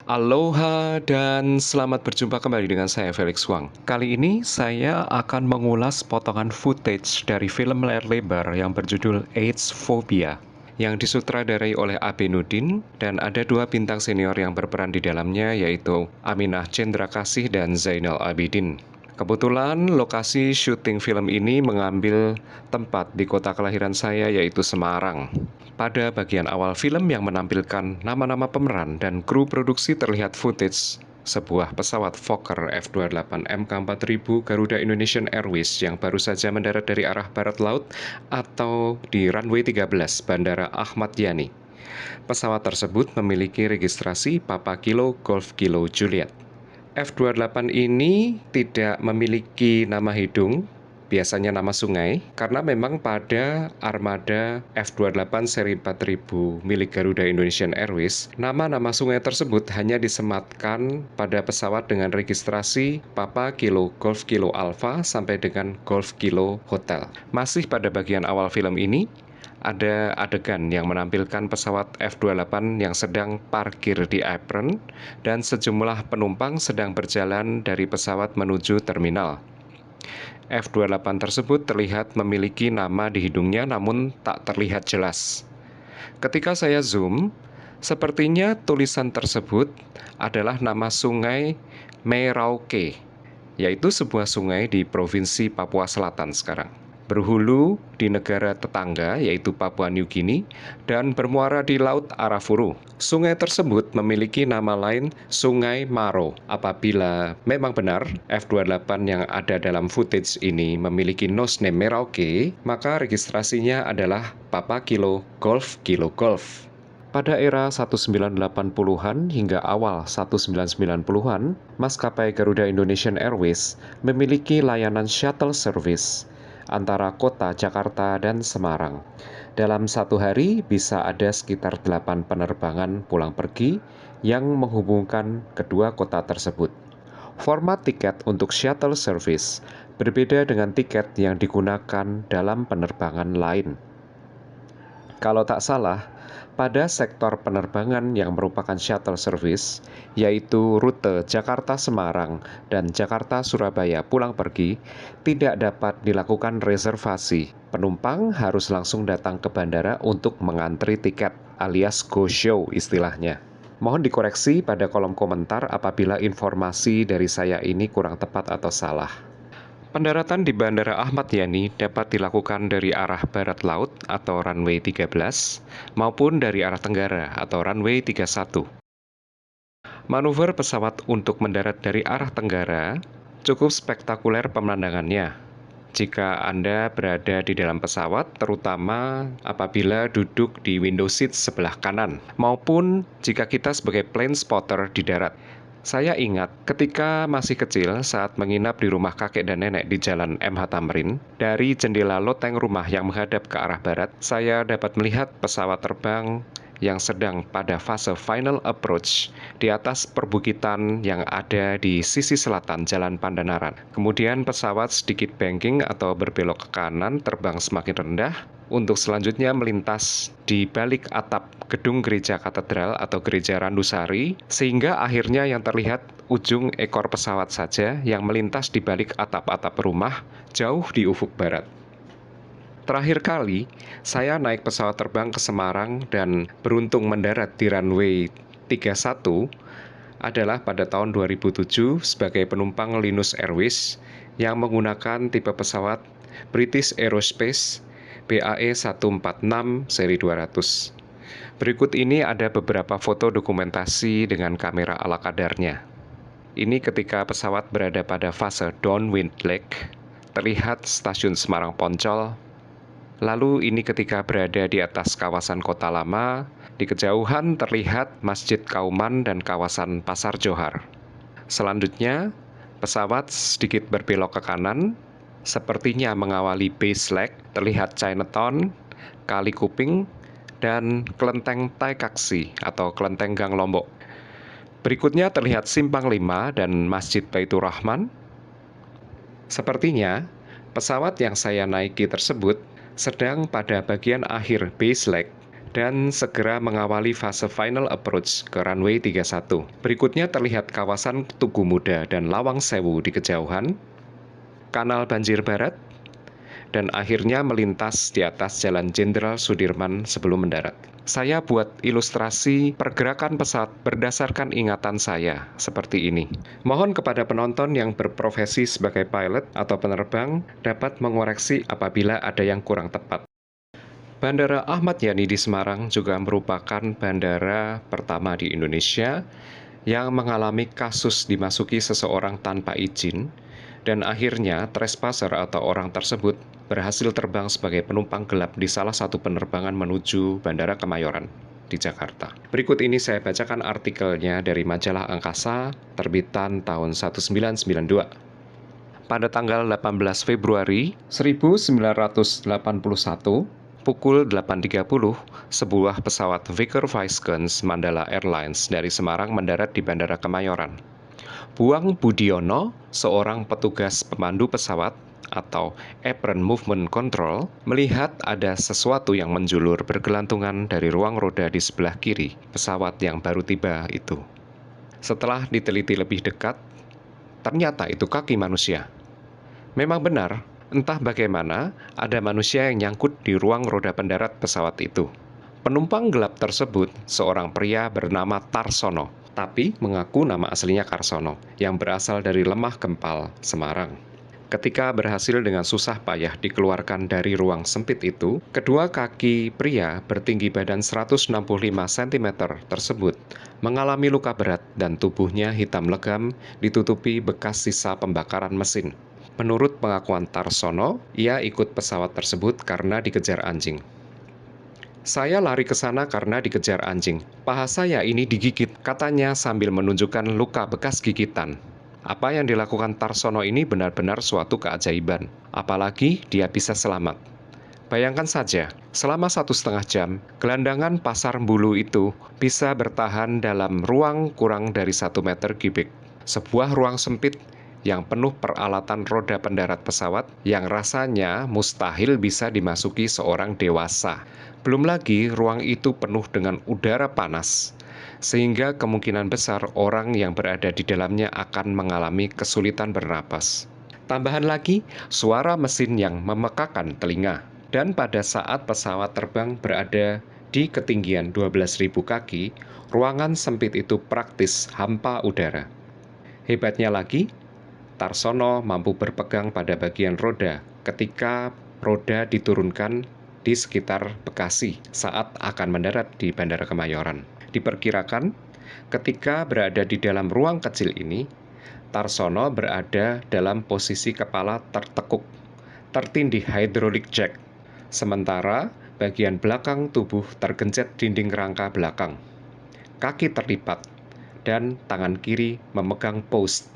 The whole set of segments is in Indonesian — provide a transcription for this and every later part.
Aloha dan selamat berjumpa kembali dengan saya Felix Wang. Kali ini saya akan mengulas potongan footage dari film layar lebar yang berjudul AIDS Phobia yang disutradarai oleh A.B. Nudin dan ada dua bintang senior yang berperan di dalamnya yaitu Aminah Cendrakasih dan Zainal Abidin. Kebetulan lokasi syuting film ini mengambil tempat di kota kelahiran saya yaitu Semarang. Pada bagian awal film yang menampilkan nama-nama pemeran dan kru produksi terlihat footage sebuah pesawat Fokker F-28 MK4000 Garuda Indonesian Airways yang baru saja mendarat dari arah barat laut atau di runway 13 Bandara Ahmad Yani. Pesawat tersebut memiliki registrasi Papa Kilo Golf Kilo Juliet. F-28 ini tidak memiliki nama hidung, biasanya nama sungai, karena memang pada armada F-28 seri 4000 milik Garuda Indonesian Airways, nama-nama sungai tersebut hanya disematkan pada pesawat dengan registrasi Papa Kilo Golf Kilo Alpha sampai dengan Golf Kilo Hotel. Masih pada bagian awal film ini, ada adegan yang menampilkan pesawat F-28 yang sedang parkir di apron dan sejumlah penumpang sedang berjalan dari pesawat menuju terminal. F-28 tersebut terlihat memiliki nama di hidungnya namun tak terlihat jelas. Ketika saya zoom, sepertinya tulisan tersebut adalah nama sungai Merauke, yaitu sebuah sungai di Provinsi Papua Selatan sekarang. Berhulu di negara tetangga yaitu Papua New Guinea dan bermuara di Laut Arafuru. Sungai tersebut memiliki nama lain Sungai Maro. Apabila memang benar F-28 yang ada dalam footage ini memiliki nose name Merauke, maka registrasinya adalah Papa Kilo Golf Kilo Golf. Pada era 1980-an hingga awal 1990-an, maskapai Garuda Indonesian Airways memiliki layanan shuttle service antara kota Jakarta dan Semarang. Dalam satu hari bisa ada sekitar 8 penerbangan pulang pergi yang menghubungkan kedua kota tersebut. Format tiket untuk shuttle service berbeda dengan tiket yang digunakan dalam penerbangan lain. Kalau tak salah, pada sektor penerbangan yang merupakan shuttle service, yaitu rute Jakarta-Semarang dan Jakarta-Surabaya pulang pergi, tidak dapat dilakukan reservasi. Penumpang harus langsung datang ke bandara untuk mengantri tiket, alias go show istilahnya. Mohon dikoreksi pada kolom komentar apabila informasi dari saya ini kurang tepat atau salah. Pendaratan di Bandara Ahmad Yani dapat dilakukan dari arah barat laut atau runway 13 maupun dari arah tenggara atau runway 31. Manuver pesawat untuk mendarat dari arah tenggara cukup spektakuler pemandangannya. Jika Anda berada di dalam pesawat, terutama apabila duduk di window seat sebelah kanan, maupun jika kita sebagai plane spotter di darat. Saya ingat ketika masih kecil saat menginap di rumah kakek dan nenek di Jalan MH Tamrin, dari jendela loteng rumah yang menghadap ke arah barat, saya dapat melihat pesawat terbang yang sedang pada fase final approach di atas perbukitan yang ada di sisi selatan Jalan Pandanaran. Kemudian pesawat sedikit banking atau berbelok ke kanan terbang semakin rendah untuk selanjutnya melintas di balik atap gedung gereja katedral atau gereja Randusari, sehingga akhirnya yang terlihat ujung ekor pesawat saja yang melintas di balik atap-atap rumah jauh di ufuk barat. Terakhir kali, saya naik pesawat terbang ke Semarang dan beruntung mendarat di runway 31 adalah pada tahun 2007 sebagai penumpang Linus Airways yang menggunakan tipe pesawat British Aerospace BAE 146 seri 200. Berikut ini ada beberapa foto dokumentasi dengan kamera ala kadarnya. Ini ketika pesawat berada pada fase downwind leg, terlihat stasiun Semarang Poncol. Lalu ini ketika berada di atas kawasan Kota Lama, di kejauhan terlihat Masjid Kauman dan kawasan Pasar Johar. Selanjutnya, pesawat sedikit berbelok ke kanan, sepertinya mengawali base leg, terlihat Chinatown, Kali Kuping, dan Kelenteng Taikaksi atau Kelenteng Gang Lombok. Berikutnya terlihat Simpang 5 dan Masjid Baitur Rahman. Sepertinya, pesawat yang saya naiki tersebut sedang pada bagian akhir base leg dan segera mengawali fase final approach ke runway 31. Berikutnya terlihat kawasan Tugu Muda dan Lawang Sewu di kejauhan, Kanal Banjir Barat, dan akhirnya melintas di atas Jalan Jenderal Sudirman sebelum mendarat. Saya buat ilustrasi pergerakan pesawat berdasarkan ingatan saya, seperti ini. Mohon kepada penonton yang berprofesi sebagai pilot atau penerbang dapat mengoreksi apabila ada yang kurang tepat. Bandara Ahmad Yani di Semarang juga merupakan bandara pertama di Indonesia yang mengalami kasus dimasuki seseorang tanpa izin, dan akhirnya trespasser atau orang tersebut berhasil terbang sebagai penumpang gelap di salah satu penerbangan menuju Bandara Kemayoran di Jakarta. Berikut ini saya bacakan artikelnya dari majalah Angkasa, terbitan tahun 1992. Pada tanggal 18 Februari 1981, pukul 8.30, sebuah pesawat Vickers Viskons Mandala Airlines dari Semarang mendarat di Bandara Kemayoran. Buang Budiono, seorang petugas pemandu pesawat atau Apron Movement Control, melihat ada sesuatu yang menjulur bergelantungan dari ruang roda di sebelah kiri pesawat yang baru tiba itu. Setelah diteliti lebih dekat, ternyata itu kaki manusia. Memang benar, entah bagaimana, ada manusia yang nyangkut di ruang roda pendarat pesawat itu. Penumpang gelap tersebut seorang pria bernama Tarsono, tapi mengaku nama aslinya Karsono, yang berasal dari Lemah Gempal, Semarang. Ketika berhasil dengan susah payah dikeluarkan dari ruang sempit itu, kedua kaki pria bertinggi badan 165 cm tersebut mengalami luka berat dan tubuhnya hitam legam ditutupi bekas sisa pembakaran mesin. Menurut pengakuan Tarsono, ia ikut pesawat tersebut karena dikejar anjing. Saya lari ke sana karena dikejar anjing. Paha saya ini digigit, katanya sambil menunjukkan luka bekas gigitan. Apa yang dilakukan Tarsono ini benar-benar suatu keajaiban. Apalagi dia bisa selamat. Bayangkan saja, selama 1,5 jam, gelandangan Pasar Mbulu itu bisa bertahan dalam ruang kurang dari 1 meter kubik. Sebuah ruang sempit yang penuh peralatan roda pendarat pesawat yang rasanya mustahil bisa dimasuki seorang dewasa. Belum lagi ruang itu penuh dengan udara panas, sehingga kemungkinan besar orang yang berada di dalamnya akan mengalami kesulitan bernapas. Tambahan lagi, suara mesin yang memekakan telinga. Dan pada saat pesawat terbang berada di ketinggian 12.000 kaki, ruangan sempit itu praktis hampa udara. Hebatnya lagi, Tarsono mampu berpegang pada bagian roda ketika roda diturunkan di sekitar Bekasi saat akan mendarat di Bandara Kemayoran. Diperkirakan, ketika berada di dalam ruang kecil ini, Tarsono berada dalam posisi kepala tertekuk, tertindih hydraulic jack, sementara bagian belakang tubuh tergencet dinding rangka belakang. Kaki terlipat, dan tangan kiri memegang post.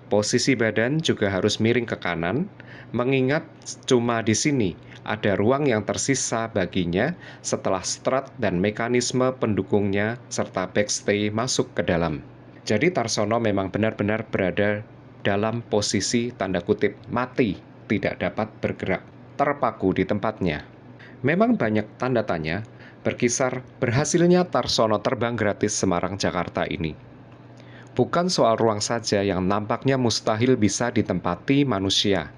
Posisi badan juga harus miring ke kanan, mengingat cuma di sini ada ruang yang tersisa baginya setelah strut dan mekanisme pendukungnya serta backstay masuk ke dalam. Jadi Tarsono memang benar-benar berada dalam posisi tanda kutip mati, tidak dapat bergerak, terpaku di tempatnya. Memang banyak tanda tanya berkisar berhasilnya Tarsono terbang gratis Semarang-Jakarta ini. Bukan soal ruang saja yang nampaknya mustahil bisa ditempati manusia.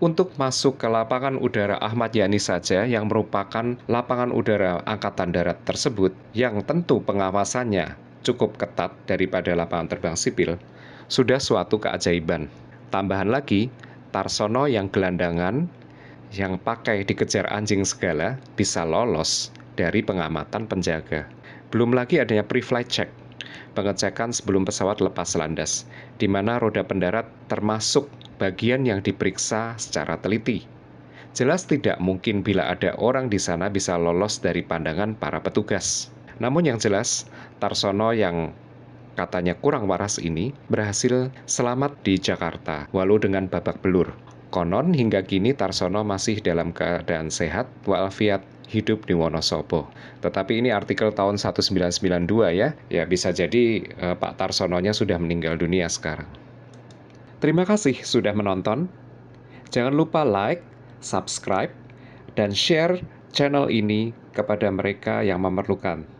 Untuk masuk ke lapangan udara Ahmad Yani saja yang merupakan lapangan udara Angkatan Darat tersebut, yang tentu pengawasannya cukup ketat daripada lapangan terbang sipil, sudah suatu keajaiban. Tambahan lagi, Tarsono yang gelandangan, yang pakai dikejar anjing segala, bisa lolos dari pengamatan penjaga. Belum lagi adanya pre-flight check, pengecekan sebelum pesawat lepas landas, di mana roda pendarat termasuk bagian yang diperiksa secara teliti. Jelas tidak mungkin bila ada orang di sana bisa lolos dari pandangan para petugas. Namun yang jelas, Tarsono yang katanya kurang waras ini berhasil selamat di Jakarta, walau dengan babak belur. Konon hingga kini Tarsono masih dalam keadaan sehat walafiat hidup di Wonosobo. Tetapi ini artikel tahun 1992 ya. Ya bisa jadi Pak Tarsononya sudah meninggal dunia sekarang. Terima kasih sudah menonton. Jangan lupa like, subscribe, dan share channel ini kepada mereka yang memerlukan.